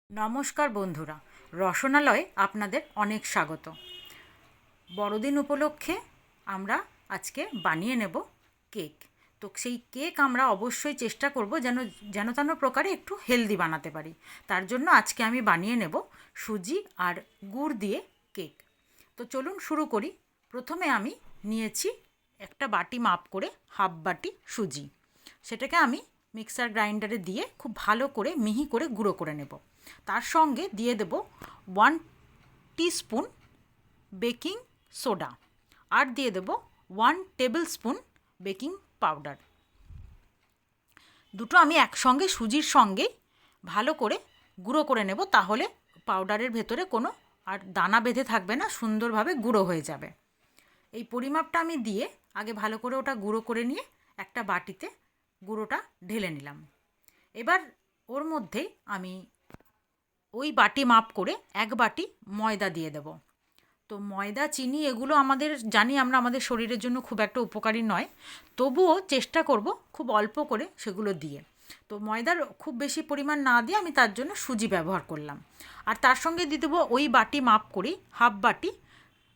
নমস্কার বন্ধুরা, রসনালয়ে আপনাদের অনেক স্বাগত। বড়দিন উপলক্ষে আমরা আজকে বানিয়ে নেব কেক। তো সেই কেক আমরা অবশ্যই চেষ্টা করব যেন তেন প্রকারে একটু হেলদি বানাতে পারি। তার জন্য আজকে আমি বানিয়ে নেব সুজি আর গুড় দিয়ে কেক। তো চলুন শুরু করি। প্রথমে আমি নিয়েছি একটা বাটি মাপ করে হাফ বাটি সুজি। সেটাকে আমি মিক্সার গ্রাইন্ডারে দিয়ে খুব ভালো করে মিহি করে গুঁড়ো করে নেব। তার সঙ্গে দিয়ে দেব 1 টিস্পুন বেকিং সোডা আর দিয়ে দেব 1 টেবিল স্পুন বেকিং পাউডার। দুটো আমি একসঙ্গে সুজির সঙ্গেই ভালো করে গুঁড়ো করে নেব, তাহলে পাউডারের ভেতরে কোনো আর দানা বেঁধে থাকবে না, সুন্দরভাবে গুঁড়ো হয়ে যাবে। এই পরিমাপটা আমি দিয়ে আগে ভালো করে ওটা গুঁড়ো করে নিয়ে একটা বাটিতে গুঁড়োটা ঢেলে নিলাম। এবার ওর মধ্যেই আমি ওই বাটি মাপ করে 1 বাটি ময়দা দিয়ে দেব। তো ময়দা, চিনি এগুলো জানি আমরা আমাদের শরীরের জন্য খুব একটা উপকারী নয়, তবুও চেষ্টা করব খুব অল্প করে সেগুলো দিয়ে। তো ময়দার খুব বেশি পরিমাণ না দিয়ে আমি তার জন্য সুজি ব্যবহার করলাম। আর তার সঙ্গে দিয়ে দেবো ওই বাটি মাপ করেই হাফ বাটি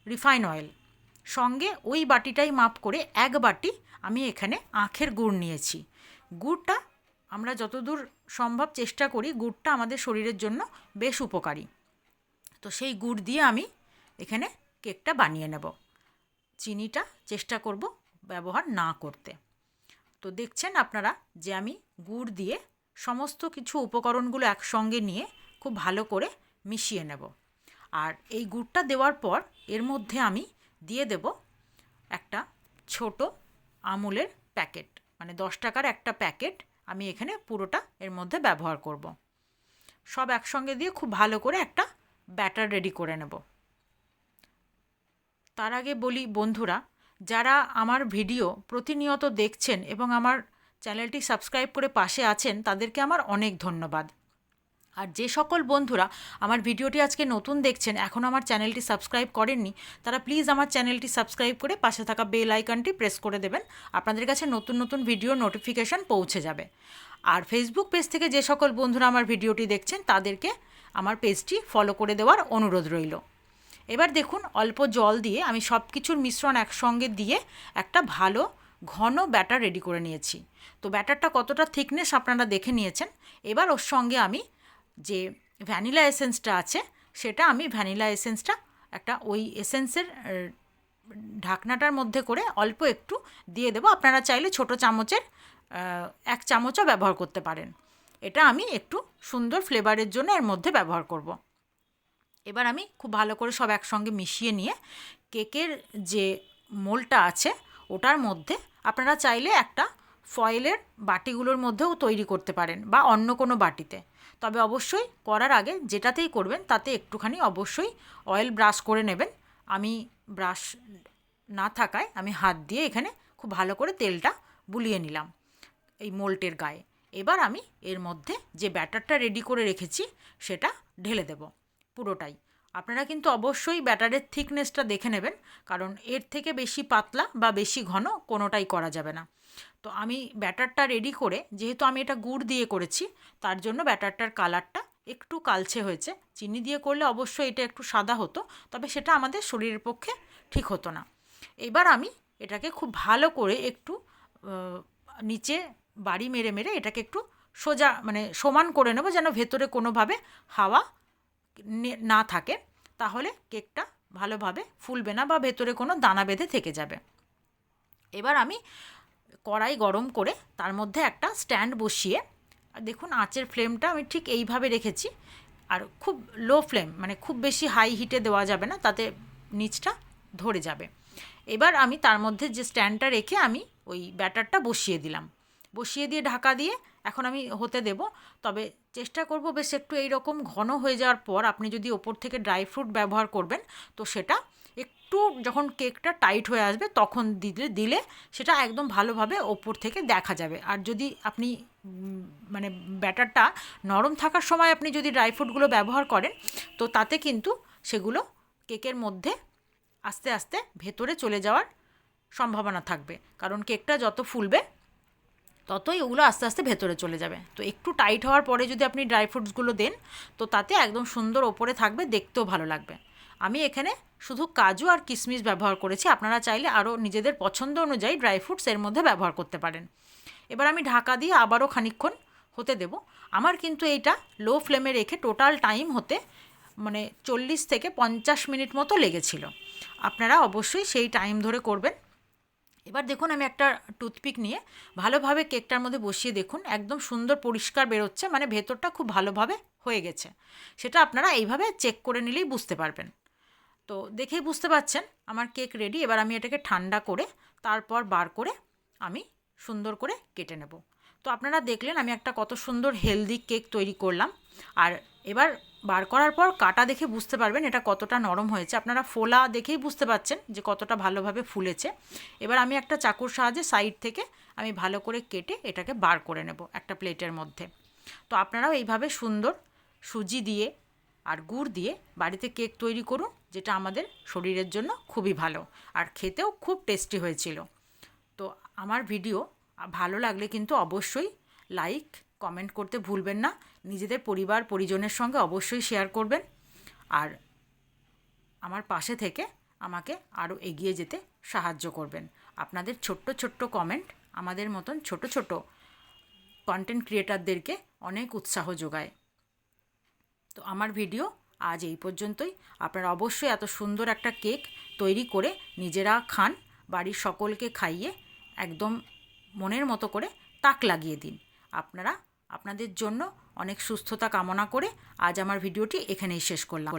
রিফাইন অয়েল। সঙ্গে ওই বাটিটাই মাপ করে 1 বাটি আমি এখানে আখের গুড় নিয়েছি। গুড়টা আমরা যতদূর সম্ভব চেষ্টা করি গুড়টা আমাদের শরীরের জন্য বেশ উপকারী। তো সেই গুড় দিয়ে আমি এখানে কেকটা বানিয়ে নেব। চিনিটা চেষ্টা করব ব্যবহার না করতে। তো দেখছেন আপনারা যে আমি গুড় দিয়ে সমস্ত কিছু উপকরণগুলো একসঙ্গে নিয়ে খুব ভালো করে মিশিয়ে নেব। আর এই গুড়টা দেওয়ার পর এর মধ্যে আমি দিয়ে দেব একটা ছোট আমুলের প্যাকেট, মানে 10 টাকার একটা প্যাকেট আমি এখানে পুরোটা এর মধ্যে ব্যবহার করব। সব একসঙ্গে দিয়ে খুব ভালো করে একটা ব্যাটার রেডি করে নেব। তার আগে বলি বন্ধুরা, যারা আমার ভিডিও প্রতিনিয়ত দেখছেন এবং আমার চ্যানেলটি সাবস্ক্রাইব করে পাশে আছেন, তাদেরকে আমার অনেক ধন্যবাদ। আর যে সকল বন্ধুরা আমার ভিডিওটি আজকে নতুন দেখছেন, এখন আমার চ্যানেলটি সাবস্ক্রাইব করেননি, তারা প্লিজ আমার চ্যানেলটি সাবস্ক্রাইব করে পাশে থাকা বেল আইকনটি প্রেস করে দেবেন। আপনাদের কাছে নতুন নতুন ভিডিও নোটিফিকেশান পৌঁছে যাবে। আর ফেসবুক পেজ থেকে যে সকল বন্ধুরা আমার ভিডিওটি দেখছেন, তাদেরকে আমার পেজটি ফলো করে দেওয়ার অনুরোধ রইল। এবার দেখুন, অল্প জল দিয়ে আমি সব কিছুর মিশ্রণ একসঙ্গে দিয়ে একটা ভালো ঘন ব্যাটার রেডি করে নিয়েছি। তো ব্যাটারটা কতটা থিকনেস আপনারা দেখে নিয়েছেন। এবার ওর সঙ্গে আমি যে ভ্যানিলা এসেন্সটা আছে, সেটা আমি ভ্যানিলা এসেন্সটা একটা ওই এসেন্সের ঢাকনাটার মধ্যে করে অল্প একটু দিয়ে দেবো। আপনারা চাইলে ছোট চামচের 1 চামচও ব্যবহার করতে পারেন। এটা আমি একটু সুন্দর ফ্লেভারের জন্য এর মধ্যে ব্যবহার করব। এবার আমি খুব ভালো করে সব একসঙ্গে মিশিয়ে নিয়ে কেকের যে মোলটা আছে ওটার মধ্যে আপনারা চাইলে একটা ফয়েলের বাটিগুলোর মধ্যেও তৈরি করতে পারেন বা অন্য কোনো বাটিতে। তবে অবশ্যই করার আগে যেটাতেই করবেন তাতে একটুখানি অবশ্যই অয়েল ব্রাশ করে নেবেন। আমি ব্রাশ না থাকায় আমি হাত দিয়ে এখানে খুব ভালো করে তেলটা বুলিয়ে নিলাম এই মোল্টের গায়ে। এবার আমি এর মধ্যে যে ব্যাটারটা রেডি করে রেখেছি সেটা ঢেলে দেব পুরোটাই। আপনারা কিন্তু অবশ্যই ব্যাটারের থিকনেসটা দেখে নেবেন, কারণ এর থেকে বেশি পাতলা বা বেশি ঘন কোনোটাই করা যাবে না। তো আমি ব্যাটারটা রেডি করে, যেহেতু আমি এটা গুড় দিয়ে করেছি, তার জন্য ব্যাটারটার কালারটা একটু কালচে হয়েছে। চিনি দিয়ে করলে অবশ্যই এটা একটু সাদা হতো, তবে সেটা আমাদের শরীরের পক্ষে ঠিক হতো না। এবার আমি এটাকে খুব ভালো করে একটু নিচে বাড়ি মেরে মেরে এটাকে একটু সোজা, মানে সমান করে নেব, যেন ভেতরে কোনোভাবে হাওয়া না থাকে, তাহলে কেকটা ভালোভাবে ফুলবে না বা ভেতরে কোনো দানা বেঁধে থেকে যাবে। এবার আমি কড়াই গরম করে তার মধ্যে একটা স্ট্যান্ড বসিয়ে, আর দেখুন আঁচের ফ্লেমটা আমি ঠিক এইভাবে রেখেছি। আর খুব লো ফ্লেম, মানে খুব বেশি হাই হিটে দেওয়া যাবে না, তাতে নিচটা ধরে যাবে। এবার আমি তার মধ্যে যে স্ট্যান্ডটা রেখে আমি ওই ব্যাটারটা বসিয়ে দিলাম। বসিয়ে দিয়ে ঢাকা দিয়ে এখন আমি হতে দেব। তবে চেষ্টা করব বেশ একটু এইরকম ঘন হয়ে যাওয়ার পর আপনি যদি ওপর থেকে ড্রাই ফ্রুট ব্যবহার করবেন, তো সেটা একটু যখন কেকটা টাইট হয়ে আসবে তখন দিলে সেটা একদম ভালোভাবে ওপর থেকে দেখা যাবে। আর যদি আপনি মানে ব্যাটারটা নরম থাকার সময় আপনি যদি ড্রাই ফ্রুটগুলো ব্যবহার করেন, তো তাতে কিন্তু সেগুলো কেকের মধ্যে আস্তে আস্তে ভেতরে চলে যাওয়ার সম্ভাবনা থাকবে। কারণ কেকটা যত ফুলবে ততই ওগুলো আস্তে আস্তে ভেতরে চলে যাবে। তো একটু টাইট হওয়ার পরে যদি আপনি ড্রাই ফ্রুটসগুলো দেন, তো তাতে একদম সুন্দর ওপরে থাকবে, দেখতেও ভালো লাগবে। আমি এখানে শুধু কাজু আর কিশমিশ ব্যবহার করেছি, আপনারা চাইলে আরও নিজেদের পছন্দ অনুযায়ী ড্রাই ফ্রুটস এর মধ্যে ব্যবহার করতে পারেন। এবার আমি ঢাকা দিয়ে আবারও খানিকক্ষণ হতে দেব। আমার কিন্তু এইটা লো ফ্লেমে রেখে টোটাল টাইম হতে মানে 40 থেকে 50 মিনিট মতো লেগেছিল। আপনারা অবশ্যই সেই টাইম ধরে করবেন। এবার দেখুন আমি একটা টুথপিক নিয়ে ভালোভাবে কেকটার মধ্যে বসিয়ে দেখুন, একদম সুন্দর পরিষ্কার বেরোচ্ছে, মানে ভেতরটা খুব ভালোভাবে হয়ে গেছে। সেটা আপনারা এইভাবে চেক করে নিলেই বুঝতে পারবেন। তো দেখেই বুঝতে পারছেন আমার কেক রেডি। এবার আমি এটাকে ঠান্ডা করে তারপর বার করে আমি সুন্দর করে কেটে নেব। তো আপনারা দেখলেন আমি একটা কত সুন্দর হেলদি কেক তৈরি করলাম। আর এবার বার করার পর কাটা দেখে বুঝতে পারবেন এটা কতটা নরম হয়েছে। আপনারা ফোলা দেখেই বুঝতে পাচ্ছেন যে কতটা ভালোভাবে ফুলেছে। এবার আমি একটা চাকুর সাহায্যে সাইড থেকে আমি ভালো করে কেটে এটাকে বার করে নেব একটা প্লেটের মধ্যে। তো আপনারাও এইভাবে সুন্দর সুজি দিয়ে আর গুড় দিয়ে বাড়িতে কেক তৈরি করুন, যেটা আমাদের শরীরের জন্য খুবই ভালো আর খেতেও খুব টেস্টি হয়েছিল। তো আমার ভিডিও ভালো লাগলে কিন্তু অবশ্যই লাইক কমেন্ট করতে ভুলবেন না। নিজেদের পরিবার পরিজনের সঙ্গে অবশ্যই শেয়ার করবেন। আর আমার পাশে থেকে আমাকে আরও এগিয়ে যেতে সাহায্য করবেন। আপনাদের ছোট্ট ছোট্ট কমেন্ট আমাদের মতন ছোট ছোট কন্টেন্ট ক্রিয়েটারদেরকে অনেক উৎসাহ যোগায়। তো আমার ভিডিও আজ এই পর্যন্তই। আপনারা অবশ্যই এত সুন্দর একটা কেক তৈরি করে নিজেরা খান, বাড়ির সকলকে খাইয়ে একদম মনের মতো করে তাক লাগিয়ে দিন। আপনারা আপনাদের জন্য অনেক সুস্থতা কামনা করে আজ আমার ভিডিওটি এখানেই শেষ করলাম।